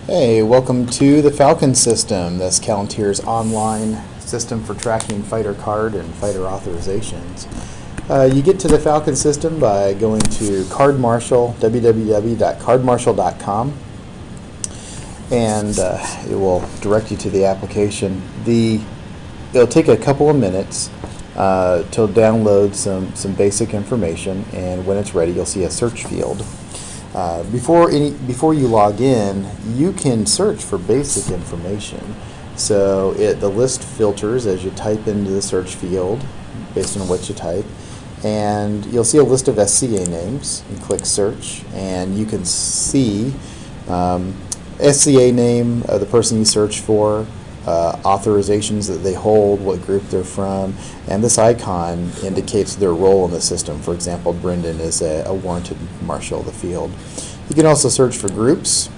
Hey, welcome to the FALCON system. That's Calontir's online system for tracking fighter card and fighter authorizations. You get to the FALCON system by going to Card Marshal, www.cardmarshal.com, and it will direct you to the application. It'll take a couple of minutes to download some basic information, and when it's ready, you'll see a search field. Before you log in, you can search for basic information. So the list filters as you type into the search field based on what you type, and you'll see a list of SCA names. You click search, and you can see SCA name of the person you search for, authorizations that they hold, what group they're from, and this icon indicates their role in the system. For example, Brendan is a warranted marshal of the field. You can also search for groups.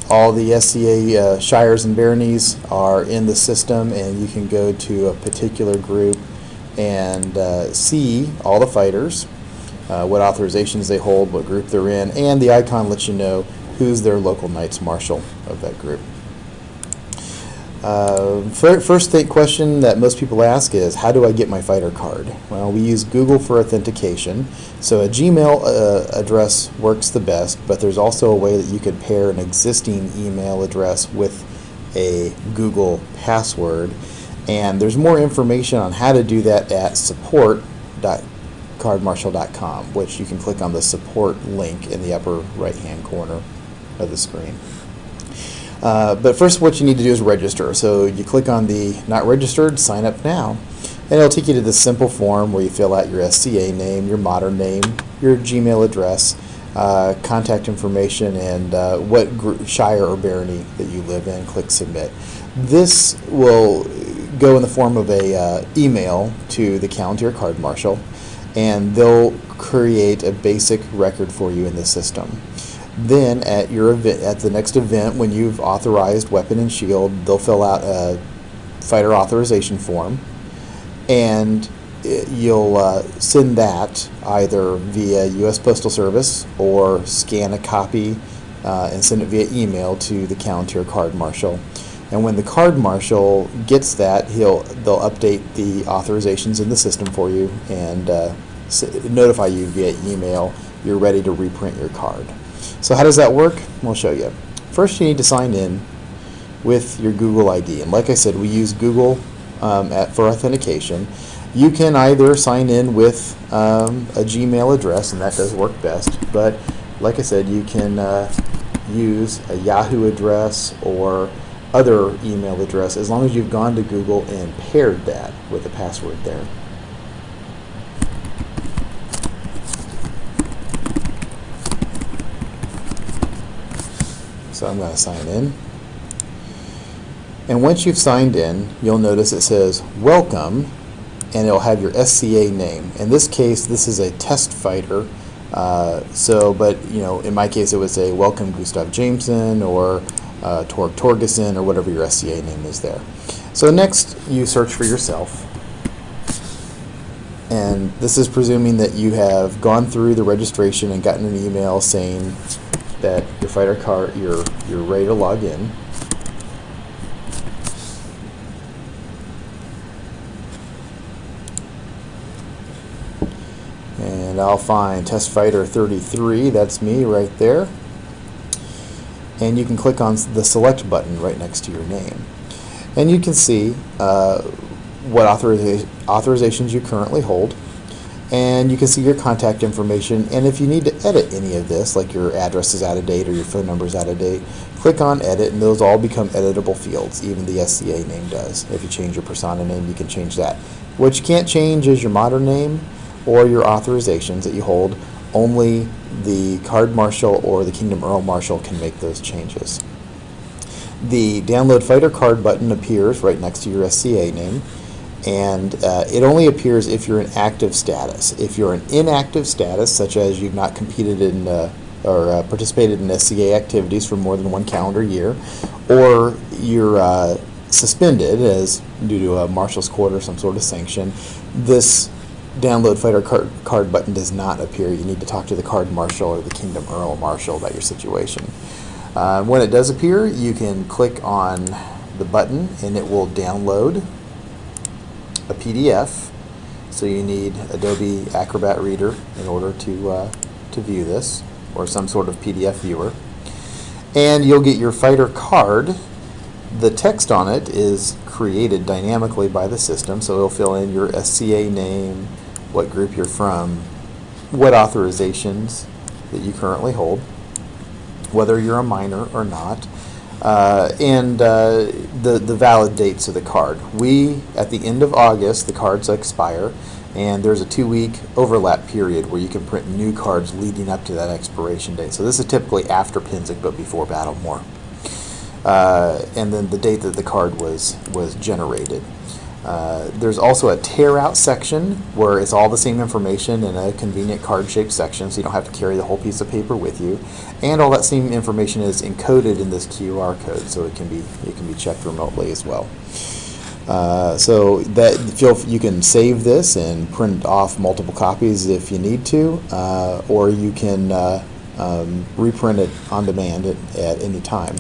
All the SCA shires and baronies are in the system, and you can go to a particular group and see all the fighters, what authorizations they hold, what group they're in, and the icon lets you know who's their local Knights Marshal of that group. First question that most people ask is, how do I get my fighter card? Well, we use Google for authentication, so a Gmail address works the best, but there's also a way that you could pair an existing email address with a Google password, and there's more information on how to do that at support.cardmarshal.com, which you can click on the support link in the upper right hand corner of the screen. But first what you need to do is register. So you click on the not registered, sign up now, and it'll take you to this simple form where you fill out your SCA name, your modern name, your Gmail address, contact information, and what shire or barony that you live in. Click submit. This will go in the form of a email to the Calontir Card Marshal, and they'll create a basic record for you in the system. Then at your event, at the next event, when you've authorized weapon and shield, they'll fill out a fighter authorization form, and you'll send that either via U.S. Postal Service or scan a copy and send it via email to the Calontir Card Marshal. And when the Card Marshal gets that, they'll update the authorizations in the system for you and notify you via email you're ready to reprint your card. So how does that work? We'll show you. First, you need to sign in with your Google ID. And like I said, we use Google for authentication. You can either sign in with a Gmail address, and that does work best. But like I said, you can use a Yahoo address or other email address as long as you've gone to Google and paired that with a password there. So I'm going to sign in. And once you've signed in, you'll notice it says welcome, and it'll have your SCA name. In this case, this is a test fighter. But you know, in my case, it was a welcome Gustav Jameson or Torg Torgerson or whatever your SCA name is there. So next, you search for yourself. And this is presuming that you have gone through the registration and gotten an email saying that your fighter card, you're ready to log in. And I'll find Test Fighter 33, that's me right there. And you can click on the select button right next to your name. And you can see what authorizations you currently hold. And you can see your contact information, and if you need to edit any of this, like your address is out of date or your phone number is out of date, click on edit, and those all become editable fields. Even the SCA name does. If you change your persona name, you can change that. What you can't change is your modern name or your authorizations that you hold. Only the Card Marshal or the Kingdom Earl Marshal can make those changes. The Download Fighter Card button appears right next to your SCA name. And it only appears if you're in active status. If you're in inactive status, such as you've not competed in or participated in SCA activities for more than 1 calendar year, or you're suspended as due to a marshal's court or some sort of sanction, this Download Fighter card button does not appear. You need to talk to the Card Marshal or the Kingdom Earl Marshal about your situation. When it does appear, you can click on the button and it will download a PDF. So you need Adobe Acrobat Reader in order to view this, or some sort of PDF viewer. And you'll get your fighter card. The text on it is created dynamically by the system, so it'll fill in your SCA name, what group you're from, what authorizations that you currently hold, whether you're a minor or not, and the valid dates of the card. At the end of August, the cards expire, and there's a 2-week overlap period where you can print new cards leading up to that expiration date. So this is typically after Pinzik but before Battlemore. And then the date that the card was generated. There's also a tear out section where it's all the same information in a convenient card shaped section, so you don't have to carry the whole piece of paper with you. And all that same information is encoded in this QR code, so it can be checked remotely as well. So that you can save this and print off multiple copies if you need to, or you can reprint it on demand at any time.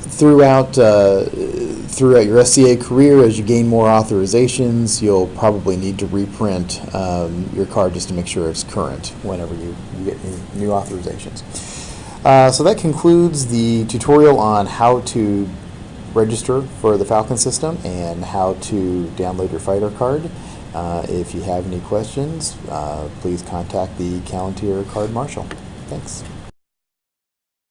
Throughout your SCA career, as you gain more authorizations, you'll probably need to reprint your card just to make sure it's current whenever you get new authorizations. So that concludes the tutorial on how to register for the FALCON system and how to download your fighter card. If you have any questions, please contact the Calontir Card Marshal. Thanks.